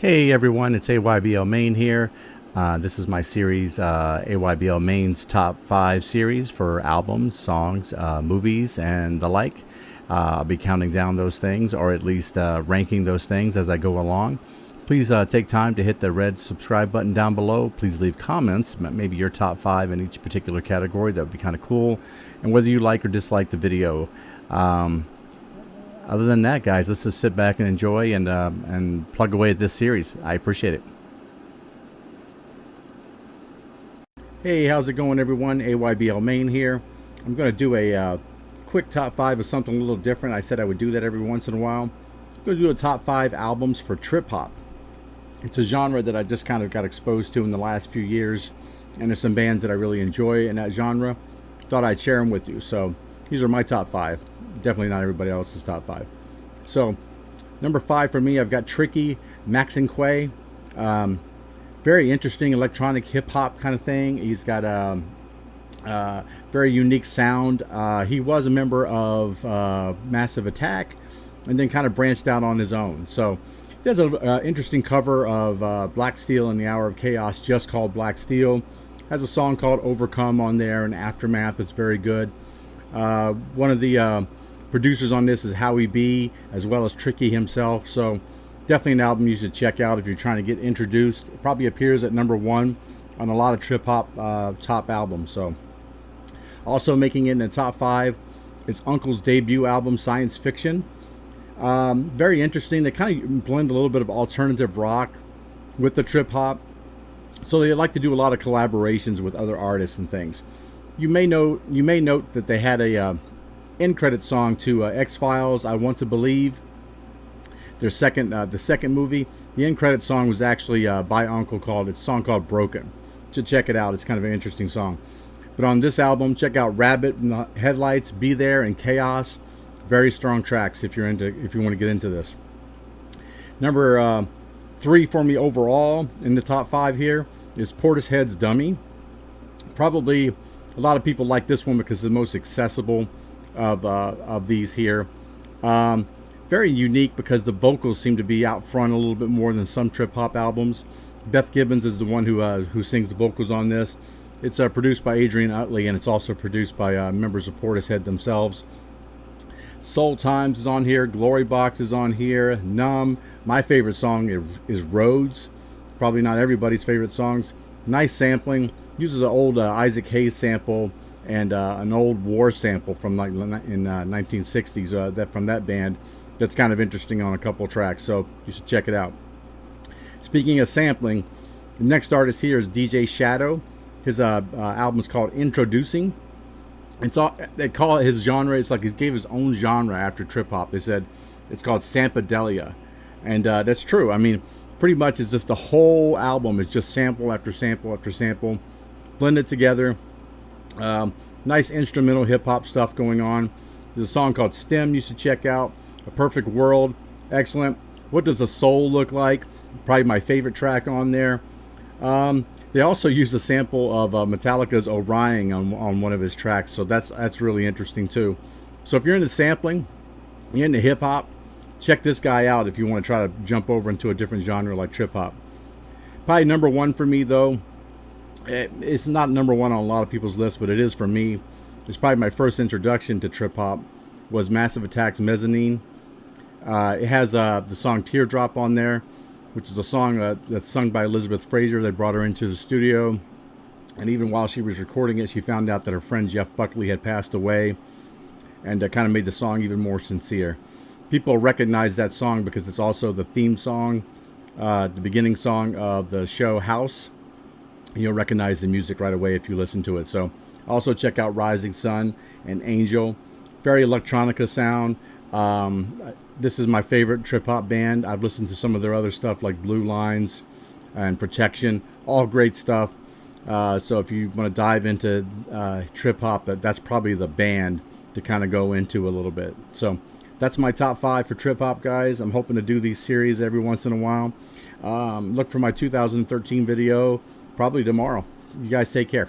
Hey everyone, it's AYBL Main here. This is my series, AYBL Main's Top 5 series for albums, songs, movies, and the like. I'll be counting down those things, or at least ranking those things as I go along. Please take time to hit the red subscribe button down below. Please leave comments, maybe your top 5 in each particular category. That would be kind of cool. And whether you like or dislike the video. Other than that, guys, let's just sit back and enjoy and plug away at this series. I appreciate it. Hey, how's it going, everyone? AYBL Main here. I'm going to do a quick top 5 of something a little different. I said I would do that every once in a while. I'm going to do a top 5 albums for trip hop. It's a genre that I just kind of got exposed to in the last few years, and there's some bands that I really enjoy in that genre. Thought I'd share them with you. So these are my top 5. Definitely not everybody else's top 5. So number 5 for me, I've got Tricky, Max and Quay. Very interesting electronic hip hop kind of thing. He's got a very unique sound. He was a member of Massive Attack and then kind of branched out on his own. So he does an interesting cover of Black Steel and the Hour of Chaos, just called Black Steel. Has a song called Overcome on there, and Aftermath that's very good. One of the producers on this is Howie B, as well as Tricky himself. So definitely an album you should check out if you're trying to get introduced. It probably appears at number 1 on a lot of trip hop top albums. So also making it in the top 5 is Unkle's debut album, Science Fiction. Very interesting. They kind of blend a little bit of alternative rock with the trip hop. So they like to do a lot of collaborations with other artists and things. You may note that they had a end credit song to X-Files, I Want to Believe. Their the second movie. The end credit song was actually by Unkle, it's a song called Broken. You should check it out. It's kind of an interesting song. But on this album, check out Rabbit and the Headlights, Be There, and Chaos. Very strong tracks if you want to get into this. Number 3 for me overall in the top 5 here is Portishead's Dummy. Probably a lot of people like this one because it's the most accessible of these here. Very unique because the vocals seem to be out front a little bit more than some trip hop albums. Beth Gibbons is the one who sings the vocals on this. It's produced by Adrian Utley, and it's also produced by members of Portishead themselves. Soul Times is on here. Glory Box is on here. Numb. My favorite song is Roads. Probably not everybody's favorite songs. Nice sampling. Uses an old Isaac Hayes sample and an old War sample from like in 1960s that from that band. That's kind of interesting on a couple of tracks, so you should check it out. Speaking of sampling, the next artist here is DJ Shadow. His album is called Endtroducing. They call it his genre. It's like he gave his own genre after trip hop. They said it's called Sampadelia, and that's true. I mean, pretty much it's just the whole album is just sample after sample after sample, blended together. Nice instrumental hip hop stuff going on. There's a song called Stem you should check out. A Perfect World, excellent. What Does the Soul Look Like? Probably my favorite track on there. They also used a sample of Metallica's Orion on one of his tracks, so that's really interesting too. So if you're into sampling, you're into hip hop, check this guy out if you want to try to jump over into a different genre like trip hop. Probably number 1 for me though. It's not number 1 on a lot of people's list, but it is for me. It's probably my first introduction to trip hop was Massive Attack's Mezzanine. It has the song Teardrop on there, which is a song that's sung by Elizabeth Fraser. They brought her into the studio, and even while she was recording it, she found out that her friend Jeff Buckley had passed away, and kind of made the song even more sincere. People recognize that song because it's also the theme song, the beginning song of the show House. You'll recognize the music right away if you listen to it. So also check out Rising Sun and Angel. Very electronica sound. This is my favorite trip hop band. I've listened to some of their other stuff like Blue Lines and Protection. All great stuff. So if you want to dive into trip hop, that's probably the band to kind of go into a little bit. So that's my top 5 for trip hop, guys. I'm hoping to do these series every once in a while. Look for my 2013 video probably tomorrow. You guys take care.